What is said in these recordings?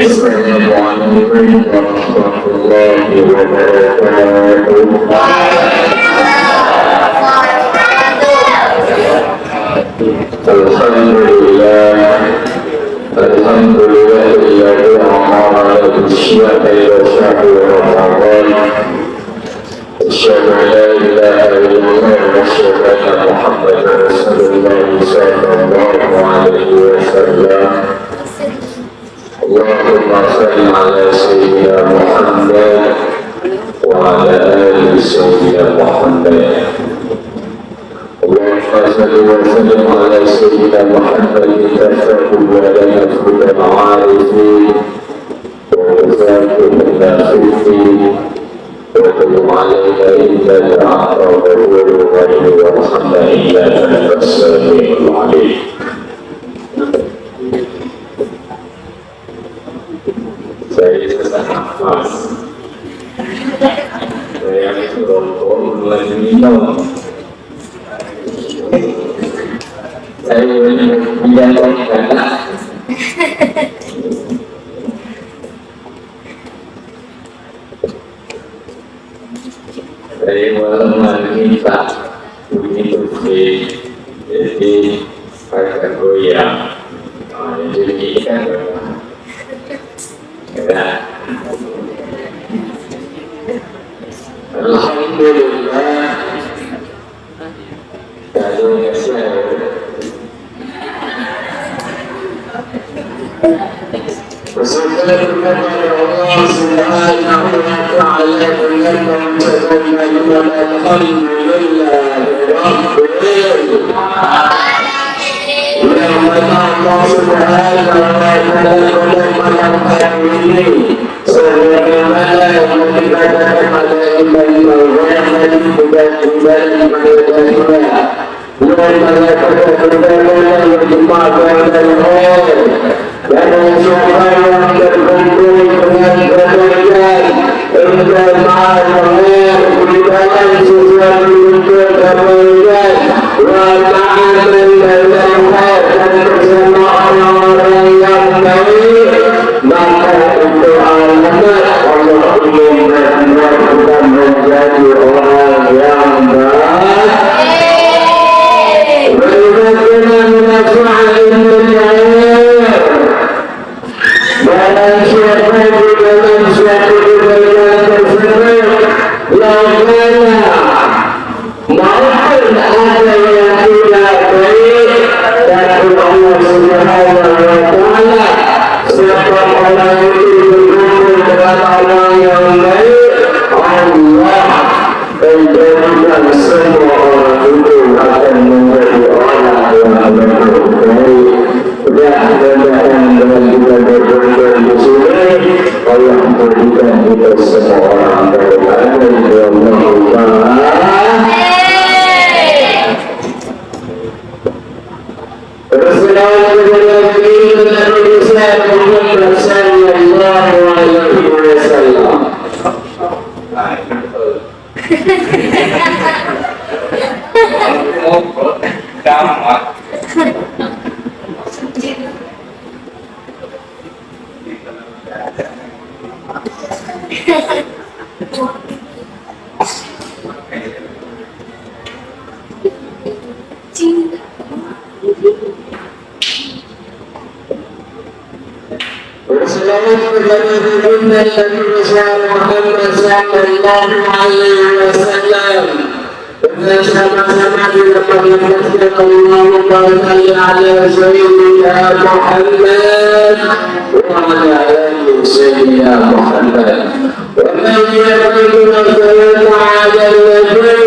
Assalamualaikum warahmatullahi wabarakatuh. Alhamdulillah alladzi amara bisyai'i wa syahri Ramadan. Asyhadu an la ilaha illallah wa asyhadu anna Muhammadar Rasulullah sallallahu alaihi wasallam. Allahumma shalli ala sayyidina Muhammad wa ala ali sayyidina Muhammad. Allahumma shalli wa sallim ala sayyidina Muhammad tafaqul wa lana kullu ma'arifin wa tafaqul nafiqin wa qul alayna innaka ghafurur rahim warhamna innaka antas samiul alim. Saya sesak nafas. Saya berdoa lagi minum. Saya bilang kata. Saya malam minta begitu sih. Jadi pakai goyang. Jadi kan. Alhamdulillah kalau saya bersyukur kepada Allah Subhanahu wa taala dengan mengucapkan alhamdulillah rabbil alamin. Allah Subhanahu wa taala malam hari ini sebagaimana yang dikatakan pada Imam Nawawi bukan bukan yang dimakan dan oleh dan semua yang terkumpul dengan kebaikan dan ma'amah beribadah sesuatu untuk kebaikan wa ta'amal dan khair dan bersama orang-orang yang baik, maka itu alamat Allah ingin kita menjadi orang yang baik. Bagaimana menafa'in dunia dan siapa di dalam suatu kebaikan tersebut yang mana maupun ada yang tidak baik, dan Allah Subhanahu wa taala sebab orang itu berkumpul dengan orang yang baik, Allah menjadikan semua orang itu akan menjadi orang yang baik. Mudah-mudahan dengan kita berkumpul di sini, Allah memberikan kita semua orang baik. Bersama-sama kita menyaksikan Allahumma salli ala sayyidina Muhammad wa ala ali sayyidina Muhammad. Wa man yaqulu sallallahu ala nabi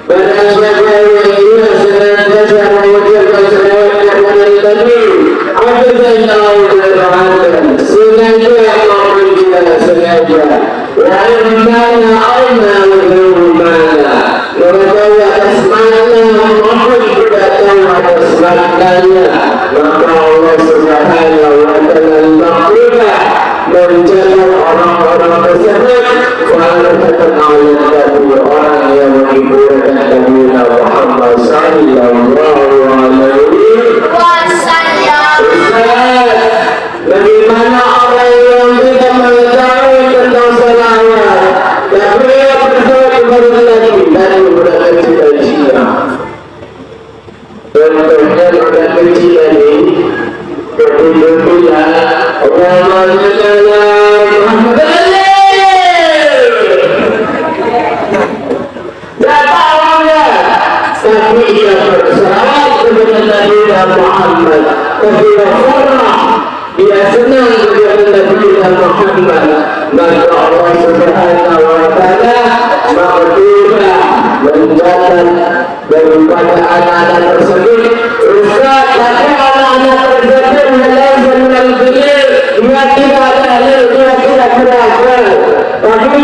pada sahabat yang senantiasa mengucapkan salawat kepada Nabi Abdullah sengaja maupun tidak sengaja wa inna Allah bermana mengetahui atas mana maupun tidak tahu atas maknanya, maka Allah Subhanahu wa taala maklumah menjadikan orang-orang tersebut walaupun orang yang mengikuti Nabi Muhammad sallallahu alaihi wasallam. Bagaimana orang kami ia berserah kepada Nabi Muhammad. Ketika farah dia senang kepada Nabi Muhammad, maka Allah Subhanahu wa Ta'ala mengubah mencatat daripada anak-anak tersebut. Ustaz, tapi anak-anak tersebut mulai dengan kecil dia tidak ada, dia tidak berakal, tapi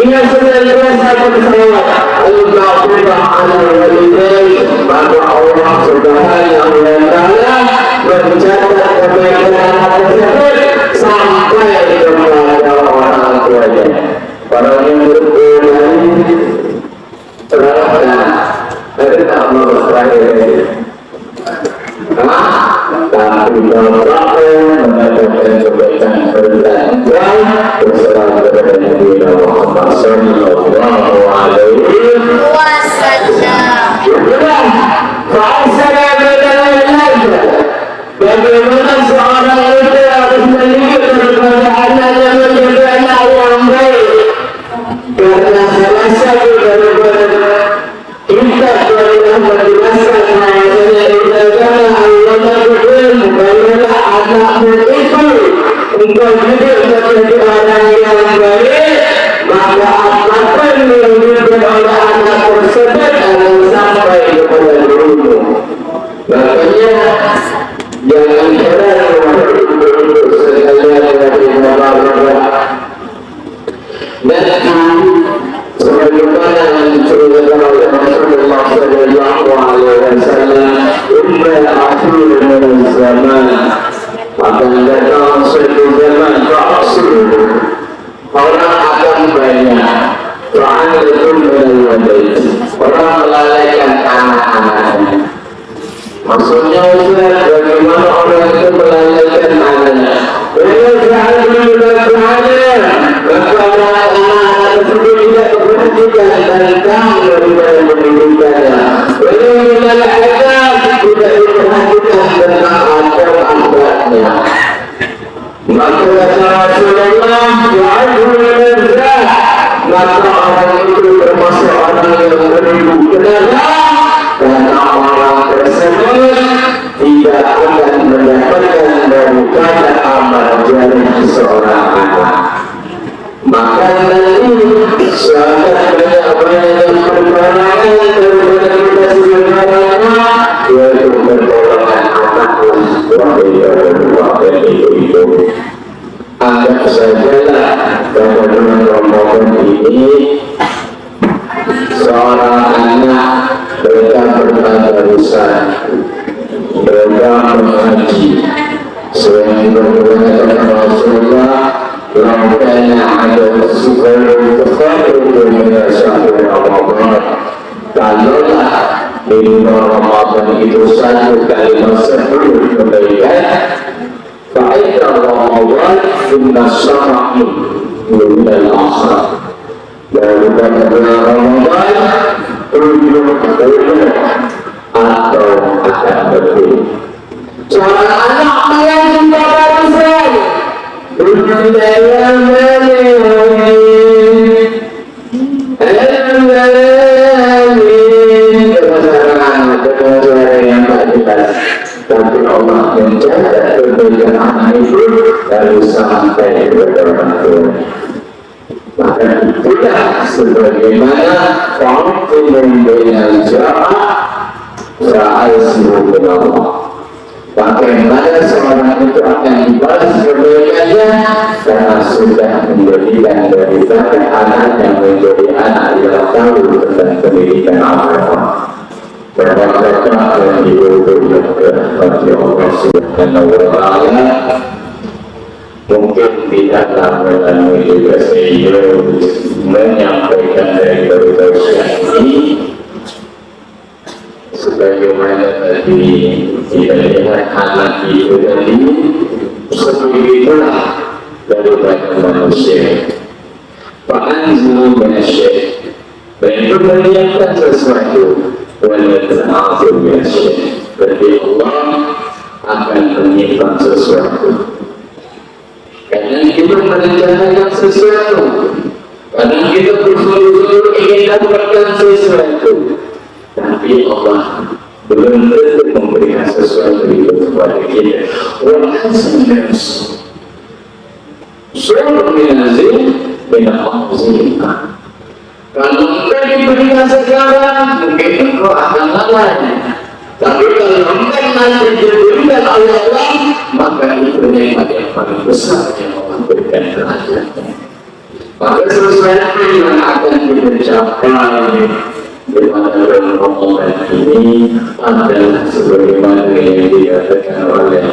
dia senantiasa berselawat al-Ghafurah ala walidain. Maka Allah Subhanahu wa Ta'ala mencatat kebaikan anak tersebut sampai kepada orang tuanya. Para yang berkurang terhadap dari tak terakhir, tapi dalam mendapatkan kebaikan berlanjut berserah kepada Nabi Muhammad Sallallahu Alaihi Wasallam. Bagaimana seorang itu harus melihat kepada anaknya menjadi anak yang baik, karena salah satu daripada kita telah menjelaskan bahwasanya dikatakan Allah berfirman, "Bagaimana anakmu itu engkau didik menjadi orang yang baik, maka apapun yang diberikan oleh anak tersebut akan sampai kepada dirimu." Makanya jangan heran untuk sekalian dari Bapak-Bapak dan sebagaimana yang diceritakan oleh Rasulullah Sallallahu Alaihi Wasallam, "Innal akhir min zaman," akan datang suatu zaman orang akan banyak fa'alatun minal wadaid, orang melalaikan anak-anaknya. Maksudnya bagaimana orang itu melalaikan anaknya. Maka anak-anak tersebut tidak diperhatikan tentang daripada pendidikannya. Tidak diperhatikan tentang adab-adabnya. Maka Rasulullah maka orang itu termasuk orang yang beribu. Kenapa? Karena orang tersebut tidak akan mendapatkan daripada amal jari seorang anak. Maka nanti sahabat banyak-banyak yang berperangan daripada kita sebenarnya, yaitu bertolongan anaklah wahai itu. Anggap sajalah pada bulan Ramadan ini seorang anak mereka bertadarusan, mereka mengaji. Selain berkata Rasulullah, "Laukana ada sesuatu tertentu dengan satu Ramadan." Kalaulah di Ramadan itu satu kalimat 10 kebaikan, fa'idha Ramadan inna syara'i minal akhir. Lalu pada bulan Ramadan ujung atau akan berbeda. Seorang anak yang cinta barusan tapi Allah menjaga kebaikan anak itu dari sampai kepada orang tua. Maka itulah sebagaimana fa'atum bainal jamaah fa'asiru Allah. Bagaimana seorang itu akan dibalas kebaikannya karena sudah menjadikan daripada anak yang menjadi anak yang tahu tentang pendidikan agama. Bapak-bapak dan ibu-ibu yang dirahmati Allah Subhanahu wa Ta'ala, mungkin tidak lama juga saya menyampaikan dari tausiah ini sebagaimana tadi kita lihat anak itu tadi seperti itulah daripada manusia. Fa'anzilu minasyaitan, dan itu menyiapkan sesuatu. Walaupun minasyaitan, berarti Allah akan menyimpan sesuatu. Kadang kita merencanakan sesuatu, kadang kita bersungguh-sungguh ingin dapatkan sesuatu, tapi tapi Allah belum tentu memberikan sesuatu itu kepada kita. Walaupun surat minazil minal zina. Kalau engkau diberikan sekarang, mungkin engkau akan lalai. Tapi kalau engkau nanti diberikan oleh Allah, maka itu nikmat yang paling besar yang Allah berikan kepada. Maka sesuatu yang akan kita capai di bulan Ramadan ini adalah sebagaimana yang dikatakan oleh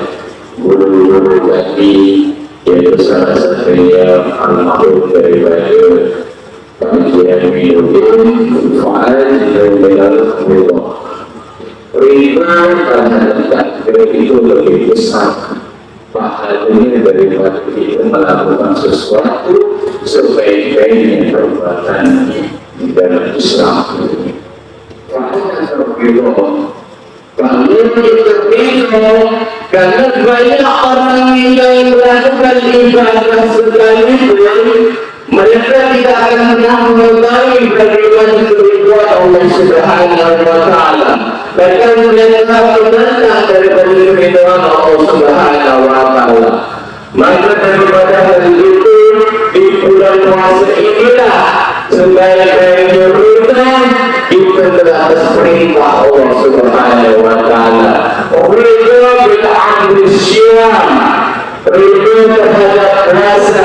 guru-guru tadi, yaitu salah satunya almarhum daripada Kajian Minuddin Fa'al dari Allah. Riba terhadap takdir itu lebih besar pahalanya daripada kita melakukan sesuatu sebaik-baiknya perbuatan di dalam Islam. Fa'al Allah. Kalau kita bingung, karena banyak orang yang melakukan ibadah sekalipun mereka tidak akan pernah mengetahui bagaimana keridhaan Allah Subhanahu wa Ta'ala. Bahkan mereka menentang daripada keridhaan Allah Subhanahu wa Ta'ala. Maka daripada hal itu, di bulan puasa inilah sebaik-baiknya kita itu adalah perintah Allah Subhanahu wa Ta'ala. Ridha bil amri syam, ridha terhadap puasa,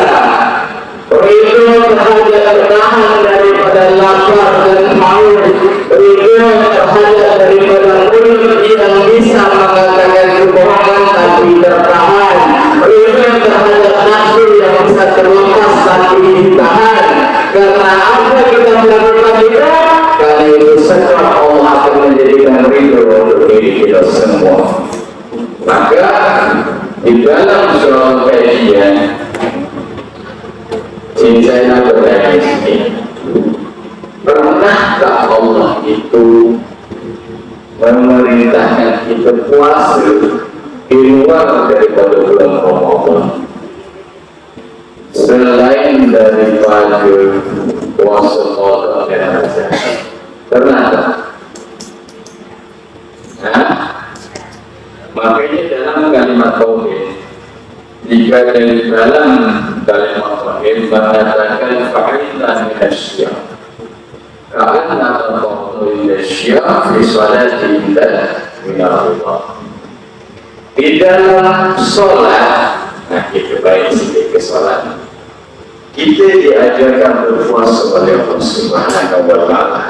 ridha terhadap menahan daripada lapar dan haus, ridha terhadap daripada mulut yang bisa mengatakan kebohongan tapi tertahan, ridha terhadap nafsu yang bisa terlepas tapi ditahan. Karena apa kita melakukan itu? Karena itu sebab Allah akan menjadikan ridho untuk diri kita semua. Maka di dalam surah kajian saya bertanya sini, pernahkah Allah itu memerintahkan kita puasa di luar daripada bulan Ramadan selain daripada puasa qada dan zakat? Pernahkah? Makanya dalam kalimat tauhid, jika dari dalam kalimat tauhid mengatakan fa'inna minasyam, karena Allah minasyam fi salati minallah. Di dalam sholat, nah kita baik sedikit ke sholat, kita diajarkan berpuasa oleh Allah Subhanahu wa Ta'ala.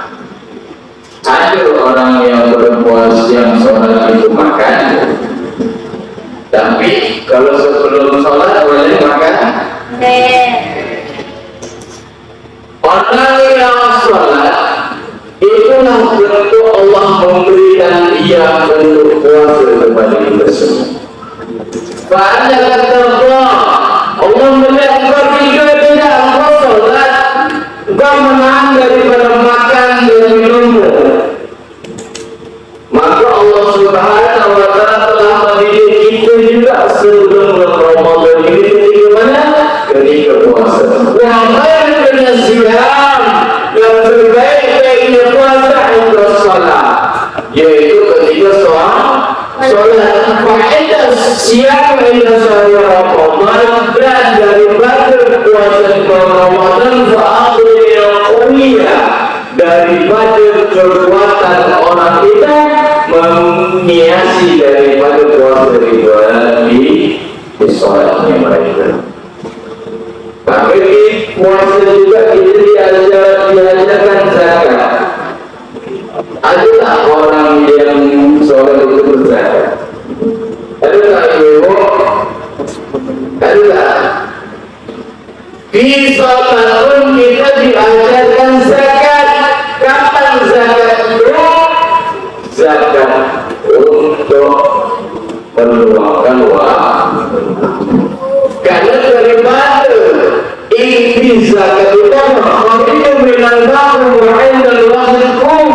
Ada orang yang berpuasa yang sholat itu makan, tapi kalau sebelum sholat boleh makan. Orang yang sholat itulah bentuk Allah memberikan dia bentuk puasa kepada kita semua. Pada kata Allah melihat berbeda tidak engkau sholat, engkau menahan daripada makan dan minummu, maka Allah Subhanahu wa Ta'ala telah mendidik kita juga sebelum Ramadan ini ketika mana? Ketika puasa. Wa khairun siyam, dan sebaik-baiknya puasa untuk sholat, yaitu ketika sholat. Faedah siang ila sahur Ramadan, dan daripada puasa Ramadan fa'adul yaqiyah, daripada kekuatan orang kita menghiasi daripada puasa di sholatnya mereka. Tapi puasa juga itu diajarkan zakat. Adalah orang yang sholat itu berzakat. Adalah ibu, adalah di sholat pun kita diajarkan zakat. Kapan zakat itu? Zakat untuk meluangkan waktu. Karena daripada inti zakat itu itu minal-ba'u wa'indal wa'idkum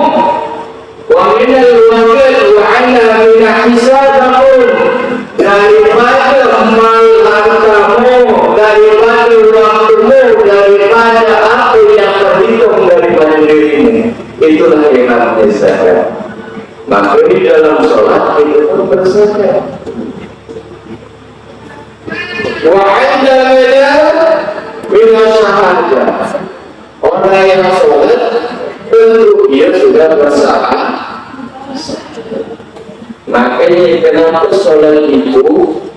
wa'indal wa'id wa'inna minahisabakum, daripada mal hartamu, daripada waktumu, daripada apa yang terhitung daripada dirimu, itulah yang namanya zakat. Maka di dalam sholat kita pun bersajat. Wa 'inda al-adhan min asy-syahadah. Orang yang sholat tentu dia sudah bersalah. Makanya kenapa sholat itu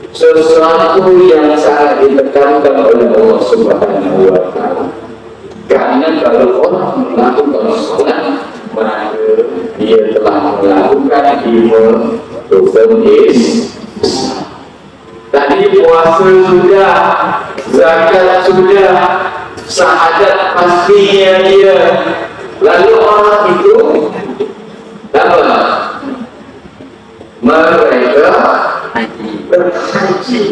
sesuatu yang sangat ditekankan oleh Allah Subhanahu wa Ta'ala. Karena kalau orang melakukan sholat, maka dia telah melakukan iman is. Tadi puasa sudah, zakat sudah, syahadat pastinya dia. Lalu orang itu apa? Mereka berhaji.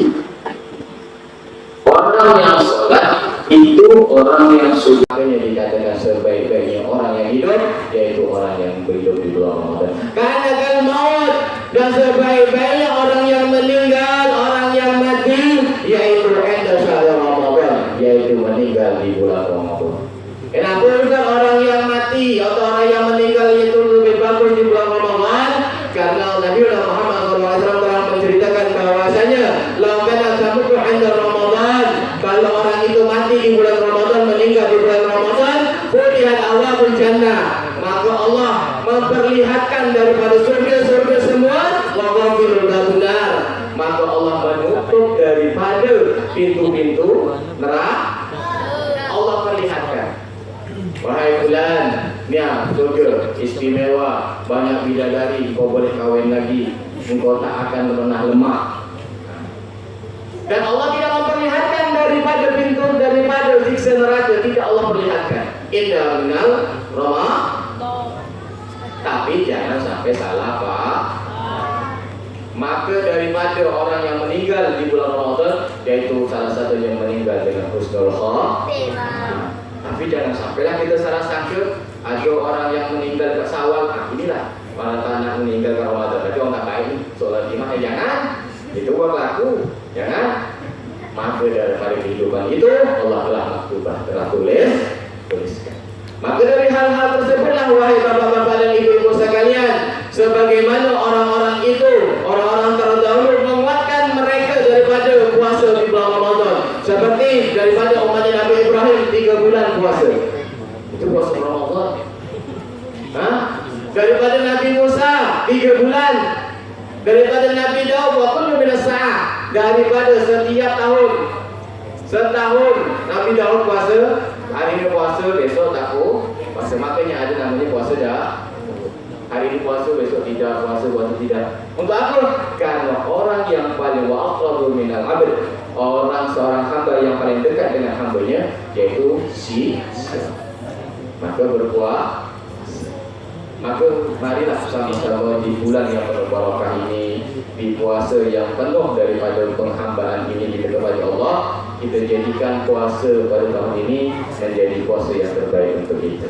Orang yang sholat itu orang yang sudah dikatakan sebaik-baiknya orang yang hidup, yaitu orang yang berhidup di bulan Ramadan. Karena kalau maut dan sebaik-baiknya orang yang meninggal, orang yang mati, yaitu inda syahr Ramadan, yaitu meninggal di bulan Ramadan. Kenapa bukan orang yang mati atau orang yang meninggal itu lebih bagus di bulan Ramadan? Karena Nabi Muhammad SAW telah menceritakan bahwasanya laukana tamutu inda Ramadan, kalau orang itu mati di bulan Ramadan, meninggal di bulan Ramadan, futihat abwabul jannah, maka Allah memperlihatkan daripada surga-surga semua, wa ghafirul benar, maka Allah menutup daripada pintu-pintu neraka. Allah perlihatkan, wahai bulan, ya surga istimewa, banyak bidadari, kau boleh kawin lagi, engkau tak akan pernah lemah. Dan Allah tidak memperlihatkan daripada pintu, daripada siksa neraka, tidak Allah perlihatkan. Indah minal Ramadan. Tapi jangan sampai salah Pak. Maka daripada orang yang meninggal di bulan Ramadan, yaitu salah satu yang meninggal dengan husnul khotimah. Tapi jangan sampailah kita salah sangka ada orang yang meninggal ke Syawal. Nah, inilah para anak meninggal ke Ramadan. Tapi orang tak baik solat imam, jangan. Itu buat laku, jangan. Maka daripada kehidupan itu Allah telah maktubah, telah tuliskan. Maka dari hal-hal tersebutlah wahai bapak-bapak dan ibu-ibu sekalian, sebagaimana orang-orang itu, orang-orang terdahulu menguatkan mereka daripada puasa di bulan Ramadan. Seperti daripada umatnya Nabi Ibrahim 3 bulan puasa. Itu puasa Ramadan. Daripada Nabi Musa 3 bulan. Daripada Nabi Daud wa kullu minas sa'ah, daripada setiap tahun setahun Nabi Daud puasa, hari ini puasa, besok tak puasa. Makanya ada namanya puasa dah. Hari ini puasa, besok tidak puasa, puasa tidak. Untuk apa? Karena orang yang paling wa'aqrabu minal abd, orang seorang hamba yang paling dekat dengan hambanya, yaitu si maka berpuasa. Maka marilah sama-sama di bulan yang penuh barakah ini, di puasa yang penuh daripada penghambaan ini kepada Allah, kita jadikan puasa pada tahun ini menjadi puasa yang terbaik untuk kita.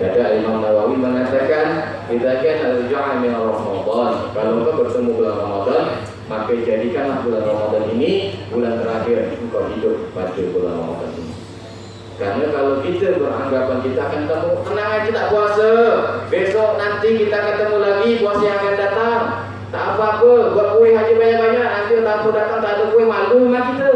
Kata Imam Nawawi mengatakan, kita kan al-ja'a min Ramadan. Kalau engkau bertemu bulan Ramadan, maka jadikanlah bulan Ramadan ini bulan terakhir engkau hidup pada bulan Ramadan ini. Karena kalau kita beranggapan kita akan ketemu, tenang aja tak puasa, besok nanti kita ketemu lagi puasa yang akan datang, tak apa-apa, buat kuih aja banyak-banyak, nanti tamu datang tak ada kuih, malu sama kita.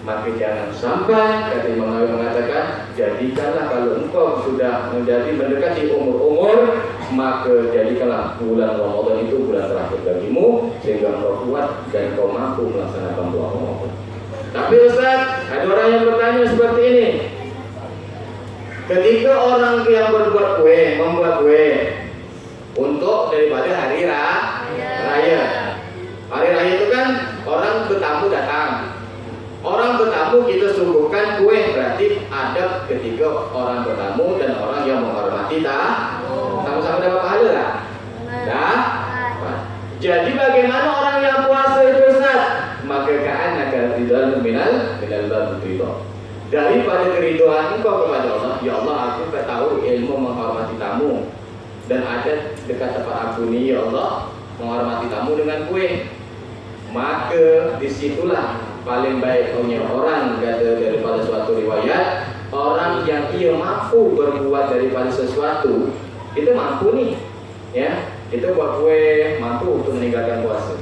Maka jangan sampai, kata Imam Nawawi mengatakan, jadikanlah kalau engkau sudah menjadi mendekati umur-umur, maka jadikanlah bulan Ramadan itu bulan terakhir bagimu, sehingga engkau kuat dan engkau mampu melaksanakan bulan Ramadan. Tapi Ustaz, ada orang yang bertanya seperti ini. Ketika orang yang berbuat kue, membuat kue untuk daripada hari raya. Hari raya itu kan orang bertamu datang. Orang bertamu kita suguhkan kue, berarti adab ketika orang bertamu dan orang yang menghormati sama-sama dapat pahala lah. Dah. Jadi bagaimana orang yang puasa itu Ustaz? Maka ka'annaka ridwan minal bab ridha. Daripada keridhaan engkau kepada Allah, ya Allah aku tahu ilmu menghormati tamu dan ada dekat tempat aku ni ya Allah menghormati tamu dengan kue. Maka disitulah paling baik punya orang kata daripada suatu riwayat, orang yang ia mampu berbuat daripada sesuatu itu mampu nih. ya, kita buat kue mampu untuk meninggalkan puasa.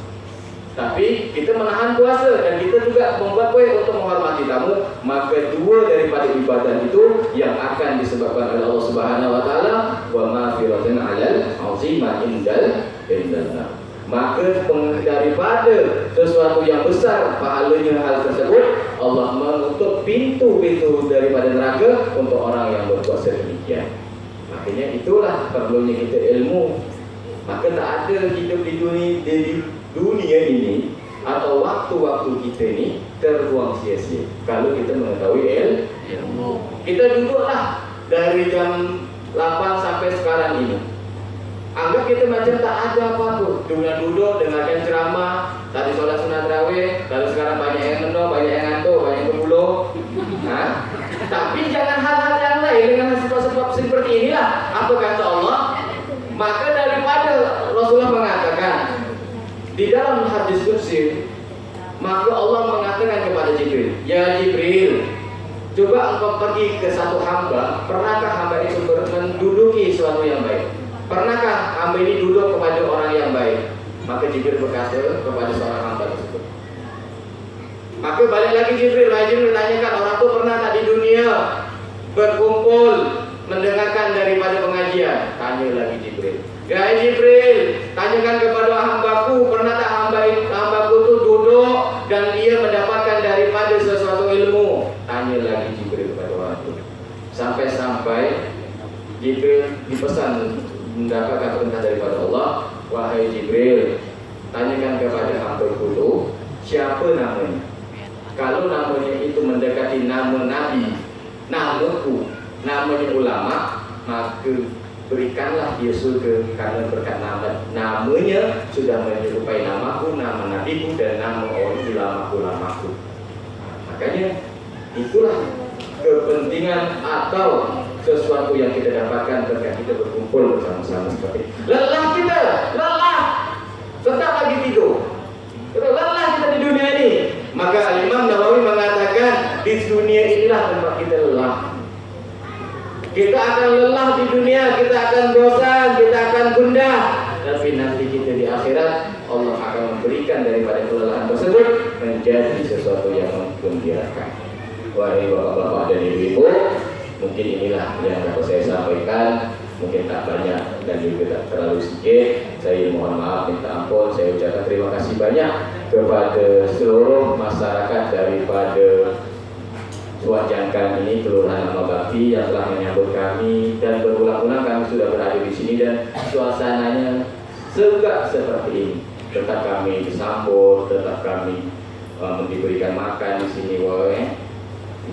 Tapi kita menahan puasa dan kita juga membuat kue untuk menghormati tamu, maka dua daripada ibadah itu yang akan disebabkan oleh Allah Subhanahu wa taala, wa maghfiratan 'alal 'azima indal. Maka daripada sesuatu yang besar pahalanya hal tersebut, Allah menutup pintu-pintu daripada neraka untuk orang yang berbuat sedemikian. Makanya itulah perlunya kita ilmu. Maka tak ada hidup di dunia ini atau waktu-waktu kita ni terbuang sia-sia kalau kita mengetahui ilmu. Kita duduklah dari jam 8 sampai sekarang ini. Anggap kita macam tak ada apa-apa. Duduk dengarkan ceramah, tadi solat sunat tarawih, lalu sekarang banyak yang menung, banyak yang ngantuk, banyak yang berbuluh. Tapi jangan hal-hal yang lain dengan sebab-sebab seperti inilah. Apa kata Allah? Maka daripada Rasulullah mengatakan di dalam hadis qudsi, maka Allah mengatakan kepada Jibril, ya Jibril, coba engkau pergi ke satu hamba. Pernahkah hamba itu menduduki sesuatu yang baik? Pernahkah hamba ini duduk kepada orang yang baik? Maka Jibril berkata kepada seorang hamba tersebut. Maka balik lagi Jibril tanyakan, orang itu pernah tak di dunia berkumpul mendengarkan daripada pengajian? Tanya lagi Jibril. Ya Jibril, tanyakan kepada hambaku, pernah tak hambaku itu duduk dan ia mendapatkan daripada sesuatu ilmu? Tanya lagi Jibril kepada orang itu. Sampai-sampai Jibril dipesan mendapatkan perintah daripada Allah, wahai Jibril, tanyakan kepada hambaku itu siapa namanya. Kalau namanya itu mendekati nama Nabi, namaku, namanya ulama, maka berikanlah dia surga karena berkat namanya sudah menyerupai namaku, nama nabiku dan nama orang ulamaku. Makanya itulah kepentingan atau sesuatu yang kita dapatkan ketika kita berkumpul bersama-sama seperti ini. Lelah kita, tetap lagi tidur. Lelah kita di dunia ini. Maka Imam Nawawi mengatakan di dunia inilah tempat kita lelah. Kita akan lelah di dunia, kita akan bosan, kita akan gundah. Tapi nanti kita di akhirat, Allah akan memberikan daripada kelelahan tersebut menjadi sesuatu yang menggembirakan. Wahai bapak-bapak dan ibu-ibu, mungkin inilah yang dapat saya sampaikan. Mungkin tak banyak dan juga tak terlalu sedikit. Saya mohon maaf, minta ampun. Saya ucapkan terima kasih banyak kepada seluruh masyarakat daripada Suwajangkang ini, Kelurahan Amal Bakti yang telah menyambut kami, dan berulang-ulang kami sudah berada di sini dan suasananya segak seperti ini. Tetap kami disambut, tetap kami diberikan makan di sini.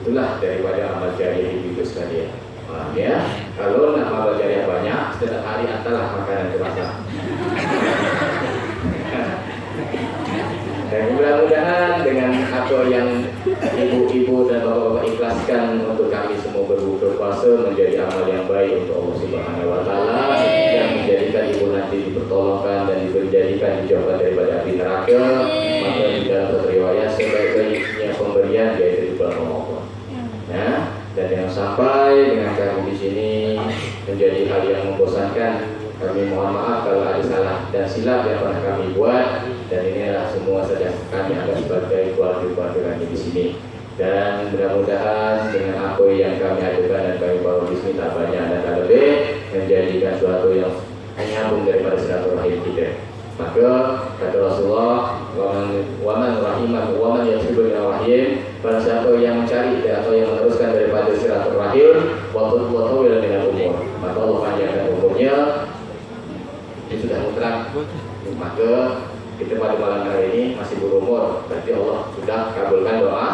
Itulah daripada amal jariah itu sekalian. Ya, kalau nak amal jariah banyak, setiap hari hantarlah makanan ke pasar. Dan mudah-mudahan dengan apa yang ibu-ibu dan bapak-bapak ikhlaskan untuk kami semua berbuka puasa menjadi amal yang baik untuk Allah Subhanahu wa taala, yang menjadikan ibu nanti dipertolongkan dan dijadikan dijauhkan daripada api neraka. Maka di dalam satu riwayat sebaik-baiknya pemberian yaitu di bulan Ramadan. Ya, dan yang sampai dengan kami di sini menjadi hal yang membosankan, kami mohon maaf kalau ada salah dan silap yang pernah kami buat, dan inilah semua saja kami anggap sebagai keluarga-keluarga kami di sini. Dan mudah-mudahan dengan apa yang kami ajukan dan kami bawa di sini tak banyak dan tak lebih, menjadikan suatu yang menyambung daripada silaturahim kita. Maka kata Rasulullah, waman rahimah waman yasibul rahim, pada siapa yang mencari atau yang meneruskan daripada silaturahim waktu dengan umur, maka Allah panjangkan umurnya. Ini sudah mutlak. Maka kita pada malam hari ini masih berumur, berarti Allah sudah kabulkan doa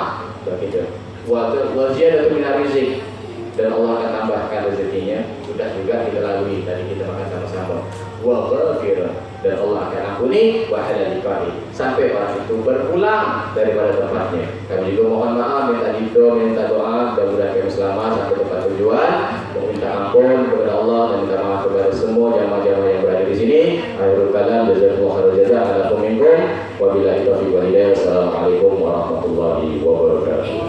kita. Wa ziyadatu minar rizq, dan Allah akan tambahkan rezekinya. Sudah juga kita lalui, tadi kita makan sama-sama. Wa ghafir, dan Allah akan ampuni wa halalikai, sampai orang itu berpulang daripada tempatnya. Kami juga mohon maaf, minta doa, mudah-mudahan kami selamat sampai tempat tujuan. Meminta ampun kepada Allah dan minta maaf kepada semua jamaah-jamaah yang berada di sini. Akhirul kalam, jazakumullahu khairan jazaa ala minkum. Wabillahi taufiq wal hidayah. Assalamualaikum warahmatullahi wabarakatuh.